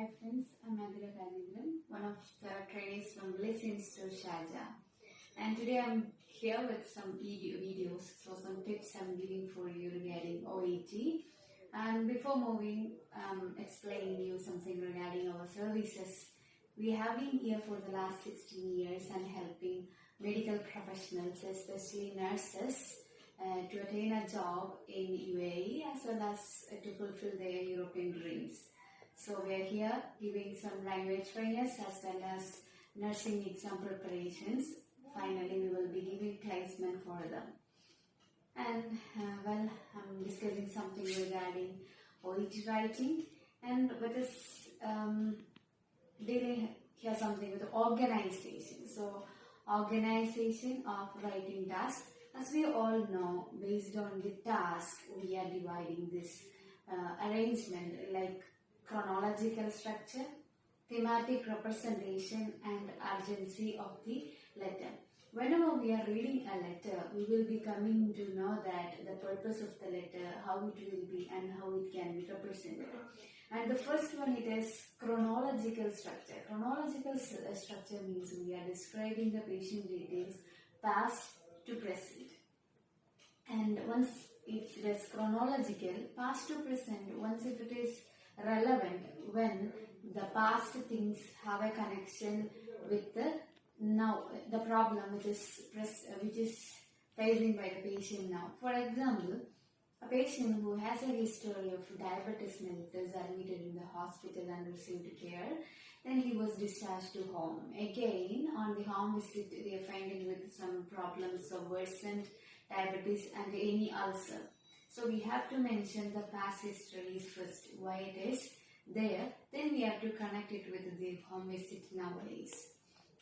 Hi friends, I'm Adira Kanindran, one of the trainees from Bliss Institute Sharjah. And today I'm here with some videos, so some tips I'm giving for you regarding OET. And before moving, explaining you something regarding our services. We have been here for the last 16 years and helping medical professionals, especially nurses, to attain a job in UAE as well as to fulfill their European dreams. So we are here giving some language trainers as well as nursing exam preparations. Finally, we will be giving placement for them. And I'm discussing something regarding OET writing, and with this dealing here something with organization. So organization of writing tasks. As we all know, based on the task, we are dividing this arrangement like chronological structure, thematic representation, and urgency of the letter. Whenever we are reading a letter, we will be coming to know that the purpose of the letter, how it will be and how it can be represented. And the first one, it is chronological structure. Chronological structure means we are describing the patient details past to present. And once it is chronological, past to present, once if it is relevant when the past things have a connection with the now the problem which is facing by the patient now. For example, a patient who has a history of diabetes mellitus admitted in the hospital and received care, then he was discharged to home. Again, on the home visit, they are finding with some problems of worsened diabetes and any ulcer. So we have to mention the past histories first, why it is there. Then we have to connect it with the home visit nowadays.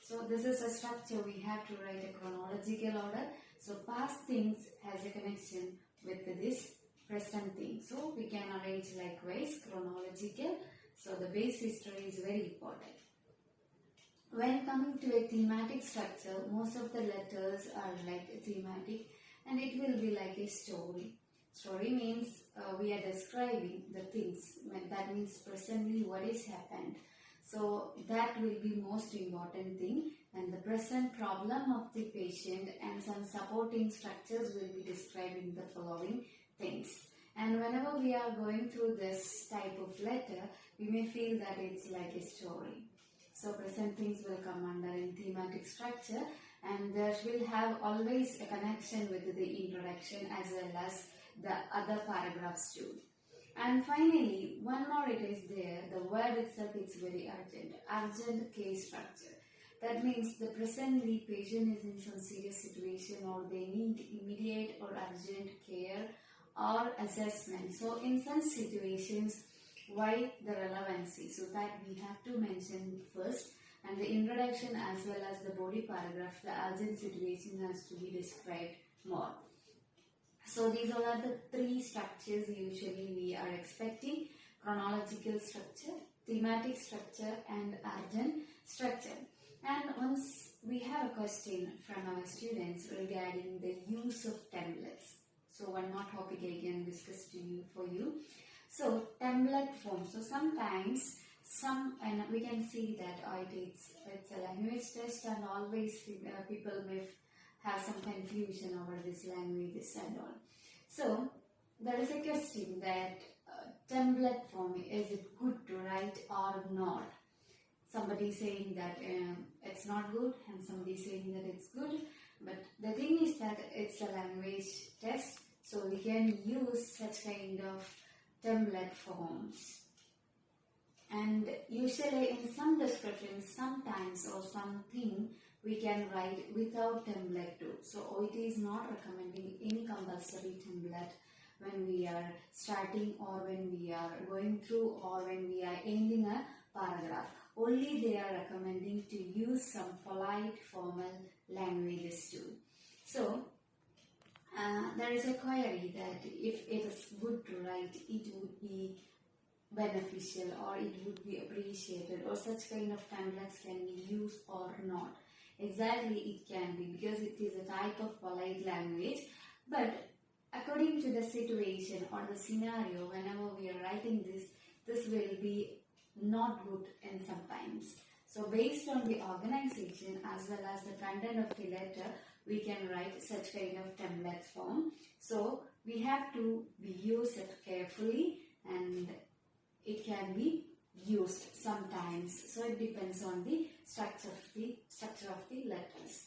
So this is a structure. We have to write a chronological order. So past things has a connection with this present thing. So we can arrange likewise chronological. So the base history is very important. When coming to a thematic structure, most of the letters are like thematic and it will be like a story. Story means we are describing the things. That means presently what is happened. So that will be most important thing, and the present problem of the patient and some supporting structures will be describing the following things. And whenever we are going through this type of letter, we may feel that it's like a story. So present things will come under in thematic structure, and there will have always a connection with the introduction as well as the other paragraphs too. And finally, one more it is there, the word itself is very urgent. Urgent case structure. That means the presently patient is in some serious situation or they need immediate or urgent care or assessment. So in such situations, why the relevancy? So that we have to mention first, and the introduction as well as the body paragraph, the urgent situation has to be described more. So these all are the three structures usually we are expecting: chronological structure, thematic structure, and urgent structure. And once we have a question from our students regarding the use of templates. So one more topic I can discuss for you. So template form. So sometimes and we can see that it's a language test, and always people may have some confusion over this languages and all. So there is a question that template form, is it good to write or not? Somebody saying that it's not good and somebody saying that it's good. But the thing is that it's a language test, so we can use such kind of template forms. And usually in some descriptions, sometimes or something we can write without template too. So OET is not recommending any compulsory template when we are starting or when we are going through or when we are ending a paragraph. Only they are recommending to use some polite formal languages too. So there is a query that if it is good to write, it would be beneficial or it would be appreciated, or such kind of templates can be used or not. Exactly, it can be, because it is a type of polite language, but according to the situation or the scenario, whenever we are writing this will be not good in sometimes. So based on the organization as well as the content of the letter, we can write such kind of template form. So we have to use it carefully, and it can be used sometimes. So it depends on the structure of the letters.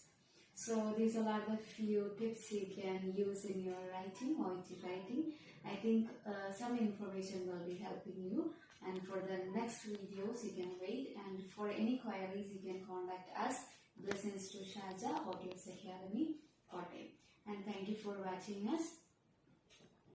So these are the few tips you can use in your writing, OET writing. I think some information will be helping you, and for the next videos you can wait, and for any queries you can contact us, Blessings to Sharjah, Audience Academy, Kottayam. And thank you for watching us.